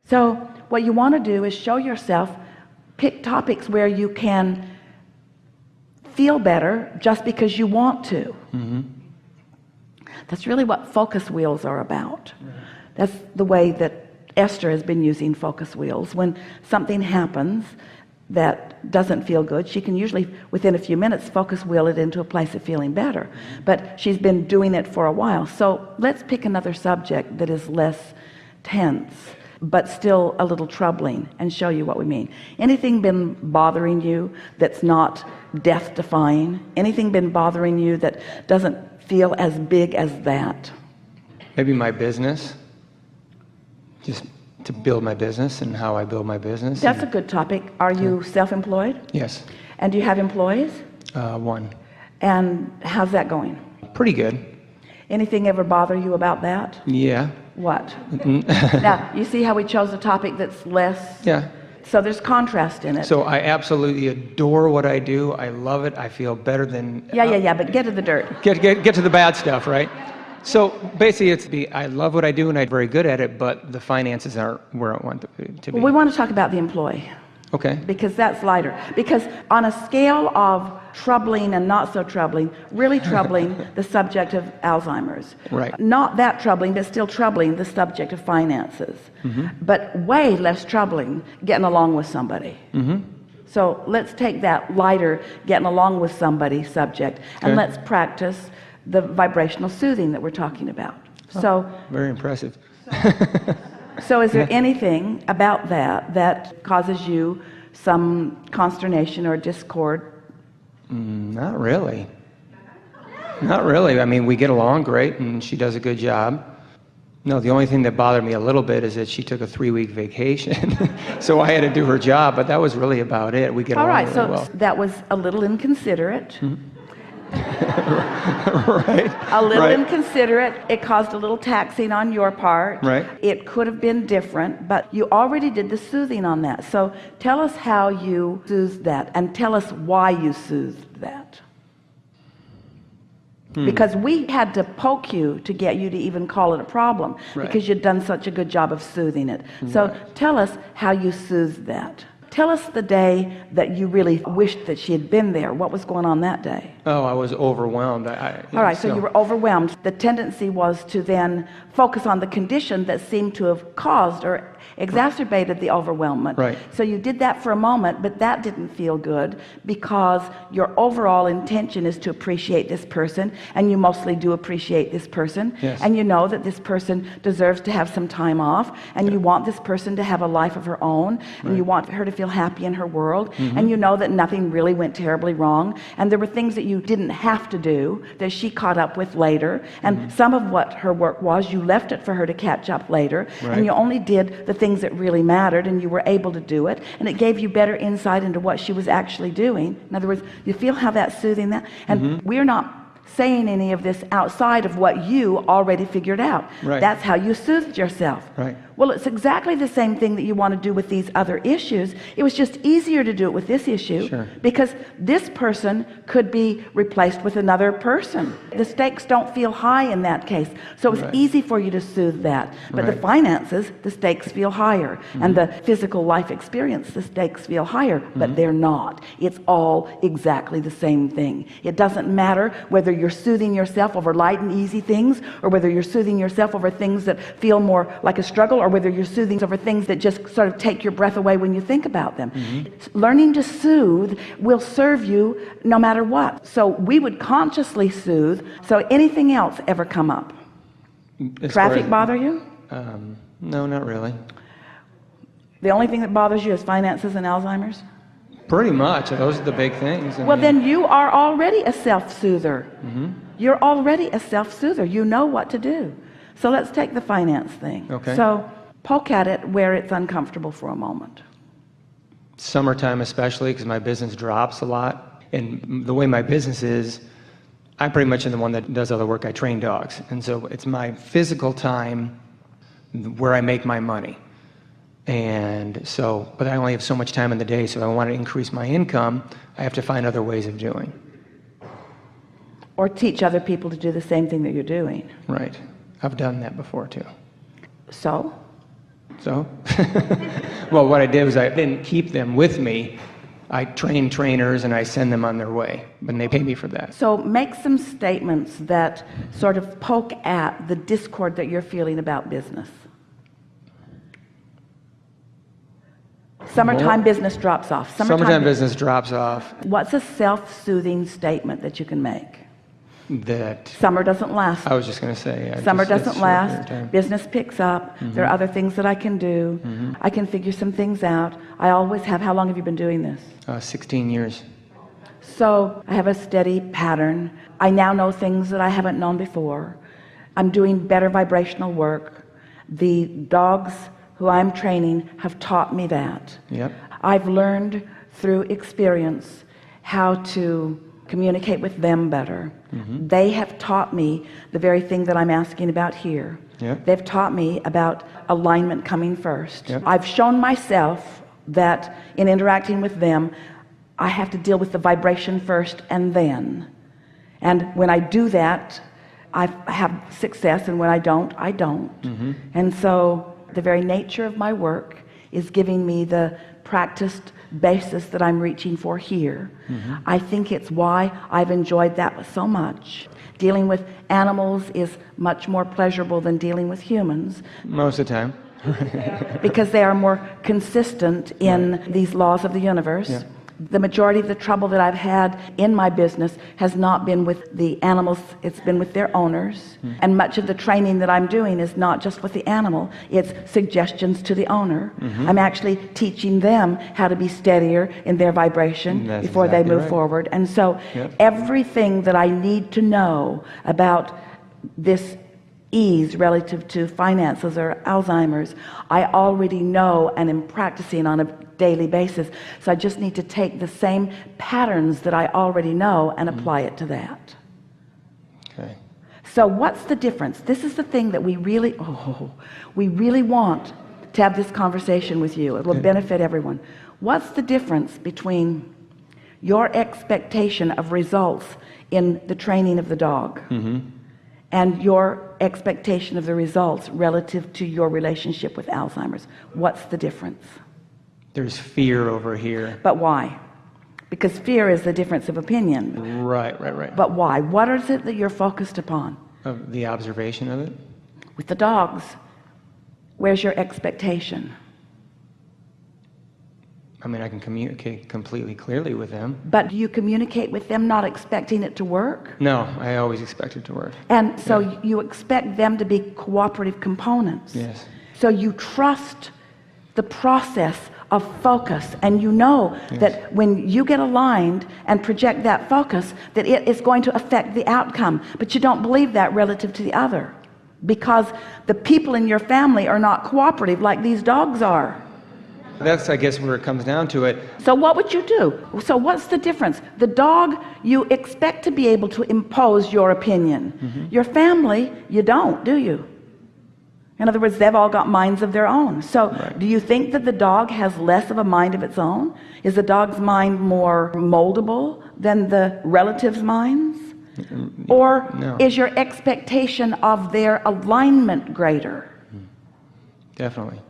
So what you want to do is show yourself, pick topics where you can feel better just because you want to. That's really what focus wheels are about. That's the way that Esther has been using focus wheels. When something happens that doesn't feel good, she can usually within a few minutes focus wheel it into a place of feeling better, but she's been doing it for a while. So let's pick another subject that is less tense but still a little troubling and show you what we mean. Anything been bothering you that's not death defying? Anything been bothering you that doesn't feel as big as that? Maybe my business, just to build my business and how I build my business. That's a good topic. Are you self-employed? Yes. And do you have employees? One. And how's that going? Pretty good. Anything ever bother you about that? Yeah. What? Now, you see how we chose a topic that's less? Yeah. So there's contrast in it. So I absolutely adore what I do. I love it. I feel better than... Yeah, but get to the dirt. Get to the bad stuff, right? So basically I love what I do and I'm very good at it, but the finances aren't where I want them to be. Well, we want to talk about the employee. Okay. Because that's lighter. Because on a scale of troubling and not so troubling, really troubling, the subject of Alzheimer's. Right. Not that troubling, but still troubling, the subject of finances. But way less troubling, getting along with somebody. So let's take that lighter, getting along with somebody subject, and let's practice the vibrational soothing that we're talking about. So very impressive. So is there anything about that that causes you some consternation or discord? Not really. Not really. I mean, we get along great and she does a good job. No, the only thing that bothered me a little bit is that she took a 3-week vacation. So I had to do her job, but that was really about it. We get along really well. All right, so that was a little inconsiderate. Right. A little inconsiderate. It caused a little taxing on your part. Right. It could have been different, but you already did the soothing on that. So tell us how you soothed that, and tell us why you soothed that. Because we had to poke you to get you to even call it a problem, because you'd done such a good job of soothing it. So tell us how you soothed that. Tell us the day that you really wished that she had been there. What was going on that day? Oh, I was overwhelmed. All right, so you were overwhelmed. The tendency was to then focus on the condition that seemed to have caused or exacerbated the overwhelmment. Right. So you did that for a moment, but that didn't feel good because your overall intention is to appreciate this person, and you mostly do appreciate this person. Yes. And you know that this person deserves to have some time off, and you want this person to have a life of her own, and you want her to feel happy in her world, and you know that nothing really went terribly wrong, and there were things that you didn't have to do that she caught up with later, and some of what her work was, you left it for her to catch up later, and you only did the things that really mattered, and you were able to do it, and it gave you better insight into what she was actually doing. In other words, you feel how that's soothing that, and we're not saying any of this outside of what you already figured out. That's how you soothed yourself. Well, it's exactly the same thing that you want to do with these other issues. It was just easier to do it with this issue because this person could be replaced with another person. The stakes don't feel high in that case, so it's easy for you to soothe that. But the finances, the stakes feel higher, and the physical life experience, the stakes feel higher, but they're not. It's all exactly the same thing. It doesn't matter whether you're soothing yourself over light and easy things, or whether you're soothing yourself over things that feel more like a struggle, or whether you're soothing over things that just sort of take your breath away when you think about them. Learning to soothe will serve you no matter what. So we would consciously soothe. So anything else ever come up? Traffic bother you? No, not really. The only thing that bothers you is finances and Alzheimer's? Pretty much. Those are the big things. Well, then you are already a self-soother. You're already a self-soother. You know what to do. So let's take the finance thing. So poke at it where it's uncomfortable for a moment. Summertime especially, because my business drops a lot. And the way my business is, I pretty much am the one that does all the work. I train dogs. And so it's my physical time where I make my money. And so, but I only have so much time in the day, so if I want to increase my income, I have to find other ways of doing. Or teach other people to do the same thing that you're doing. Right. I've done that before too. So? So? Well, what I did was I didn't keep them with me. I train trainers and I send them on their way, and they pay me for that. So make some statements that sort of poke at the discord that you're feeling about business. Summertime business drops off. Summertime business drops off. What's a self-soothing statement that you can make? That Summer doesn't last. I was just going to say. Summer doesn't last. Business picks up. There are other things that I can do. I can figure some things out. I always have. How long have you been doing this? 16 years. So I have a steady pattern. I now know things that I haven't known before. I'm doing better vibrational work. The dogs who I'm training have taught me that. Yep. I've learned through experience how to communicate with them better. They have taught me the very thing that I'm asking about here. Yep. They've taught me about alignment coming first. Yep. I've shown myself that in interacting with them, I have to deal with the vibration first and then. And when I do that, I have success, and when I don't, I don't. And so the very nature of my work is giving me the practiced basis that I'm reaching for here. I think it's why I've enjoyed that so much. Dealing with animals is much more pleasurable than dealing with humans. Most of the time. Because they are more consistent in these laws of the universe. Yeah. The majority of the trouble that I've had in my business has not been with the animals, it's been with their owners. And much of the training that I'm doing is not just with the animal, it's suggestions to the owner. I'm actually teaching them how to be steadier in their vibration before exactly they move right. forward. And so everything that I need to know about this ease relative to finances or Alzheimer's, I already know and am practicing on a daily basis. So I just need to take the same patterns that I already know and apply it to that. Okay. So what's the difference? This is the thing that we really want to have this conversation with you. It will benefit everyone. What's the difference between your expectation of results in the training of the dog and your expectation of the results relative to your relationship with Alzheimer's? What's the difference? There's fear over here. But why? Because fear is the difference of opinion. Right. But why? What is it that you're focused upon? Of the observation of it? With the dogs, where's your expectation? I mean, I can communicate completely clearly with them. But do you communicate with them not expecting it to work? No, I always expect it to work. And so you expect them to be cooperative components. Yes. So you trust the process of focus, and you know that when you get aligned and project that focus, that it is going to affect the outcome. But you don't believe that relative to the other, because the people in your family are not cooperative like these dogs are. That's, I guess, where it comes down to it. So what would you do? So what's the difference? The dog, you expect to be able to impose your opinion. Your family, you don't, do you? In other words, they've all got minds of their own. So do you think that the dog has less of a mind of its own? Is the dog's mind more moldable than the relatives' minds? Or is your expectation of their alignment greater? Definitely.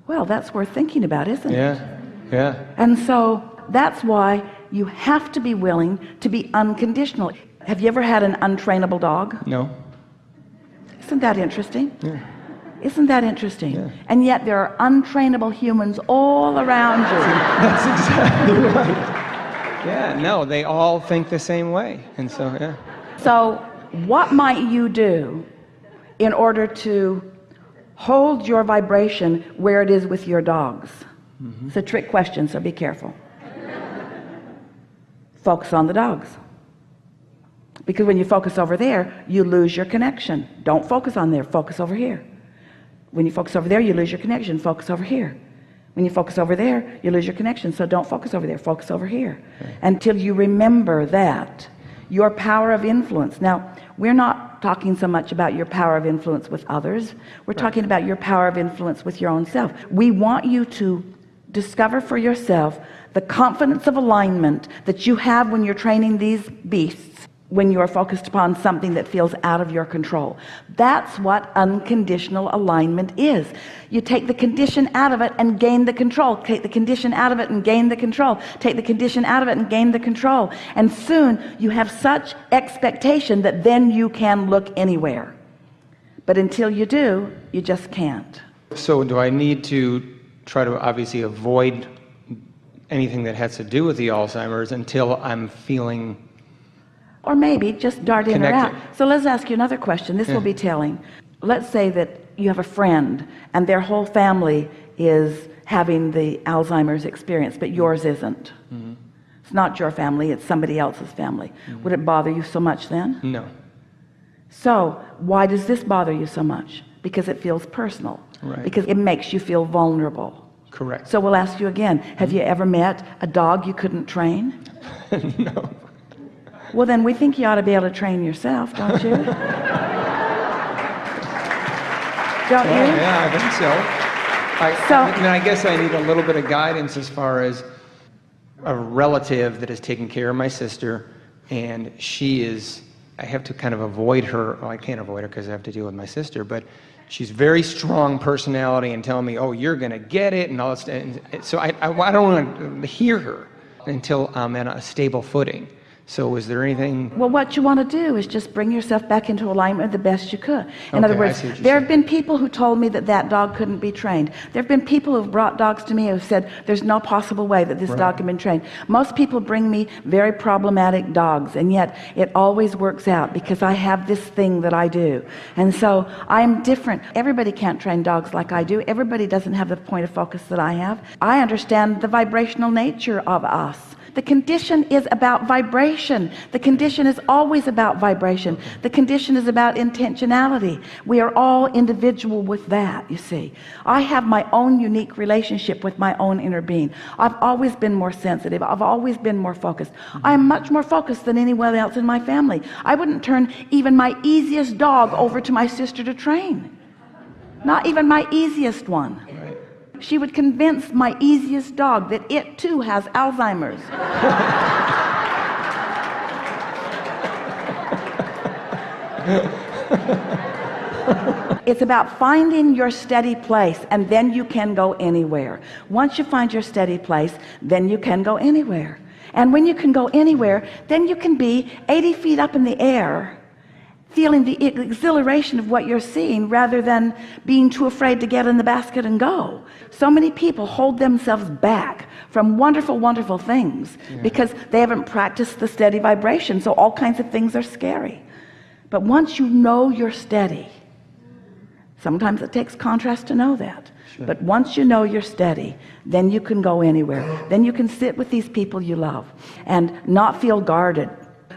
Well, that's worth thinking about, isn't it? Yeah. And so that's why you have to be willing to be unconditional. Have you ever had an untrainable dog? No. Isn't that interesting? Yeah. Isn't that interesting? Yeah. And yet there are untrainable humans all around you. That's exactly right. Yeah, no, they all think the same way. And so, So what might you do in order to hold your vibration where it is with your dogs? It's a trick question, so be careful. Focus on the dogs. Because when you focus over there, you lose your connection. Don't focus on there, focus over here. When you focus over there, you lose your connection, focus over here. When you focus over there, you lose your connection, so don't focus over there, focus over here. Until you remember that, your power of influence. Now, we're not talking so much about your power of influence with others. We're talking about your power of influence with your own self. We want you to discover for yourself the confidence of alignment that you have when you're training these beasts. when you are focused upon something that feels out of your control. That's what unconditional alignment is. You take the condition out of it and gain the control. Take the condition out of it and gain the control. Take the condition out of it and gain the control. And soon you have such expectation that then you can look anywhere. But until you do, you just can't. So do I need to try to obviously avoid anything that has to do with the Alzheimer's until I'm feeling or maybe just dart in or out? connected? So let's ask you another question. This will be telling. Let's say that you have a friend and their whole family is having the Alzheimer's experience, but yours isn't. It's not your family, it's somebody else's family. Would it bother you so much then? No. So why does this bother you so much? Because it feels personal. Right. Because it makes you feel vulnerable. Correct. So we'll ask you again, have you ever met a dog you couldn't train? No. Well, then we think you ought to be able to train yourself, don't you? Don't you? Yeah, I think so. I guess I need a little bit of guidance as far as a relative that is taking care of my sister, and I have to kind of avoid her. Well, I can't avoid her because I have to deal with my sister, but she's very strong personality and telling me, oh, you're going to get it, and all this. And so I don't want to hear her until I'm at a stable footing. So is there anything? Well, what you want to do is just bring yourself back into alignment the best you could. In other words, I see what you're there have saying. been people who told me that that dog couldn't be trained. There have been people who've brought dogs to me who've said there's no possible way that this dog can be trained. Most people bring me very problematic dogs, and yet it always works out because I have this thing that I do. And so I'm different. Everybody can't train dogs like I do. Everybody doesn't have the point of focus that I have. I understand the vibrational nature of us. The condition is about vibration. The condition is always about vibration. The condition is about intentionality. We are all individual with that, you see. I have my own unique relationship with my own inner being. I've always been more sensitive. I've always been more focused. I am much more focused than anyone else in my family. I wouldn't turn even my easiest dog over to my sister to train. Not even my easiest one. She would convince my easiest dog that it too has Alzheimer's. It's about finding your steady place, and then you can go anywhere. Once you find your steady place, then you can go anywhere. And when you can go anywhere, then you can be 80 feet up in the air, feeling the exhilaration of what you're seeing rather than being too afraid to get in the basket and go. So many people hold themselves back from wonderful, wonderful things because they haven't practiced the steady vibration. So all kinds of things are scary. But once you know you're steady, sometimes it takes contrast to know that. Sure. But once you know you're steady, then you can go anywhere. Then you can sit with these people you love and not feel guarded.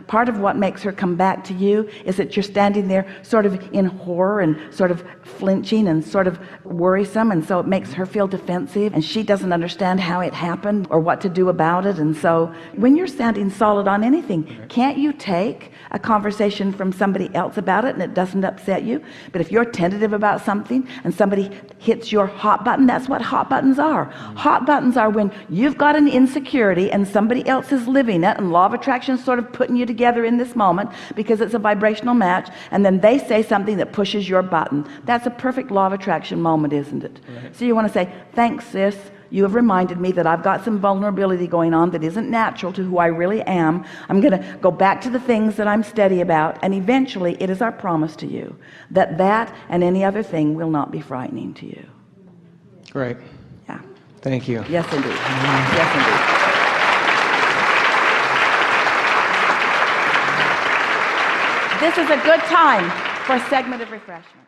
Part of what makes her come back to you is that you're standing there sort of in horror and sort of flinching and sort of worrisome, and so it makes her feel defensive, and she doesn't understand how it happened or what to do about it. And so when you're standing solid on anything, can't you take a conversation from somebody else about it and it doesn't upset you? But if you're tentative about something and somebody hits your hot button, that's what hot buttons are. Hot buttons are when you've got an insecurity and somebody else is living it, and law of attraction is sort of putting you together in this moment because it's a vibrational match, and then they say something that pushes your button. That's a perfect law of attraction moment, isn't it? Right. So you want to say, thanks, sis. You have reminded me that I've got some vulnerability going on that isn't natural to who I really am. I'm going to go back to the things that I'm steady about, and eventually it is our promise to you that that and any other thing will not be frightening to you. Great. Yeah. Thank you. Yes, indeed. Yes, indeed. This is a good time for a segment of refreshment.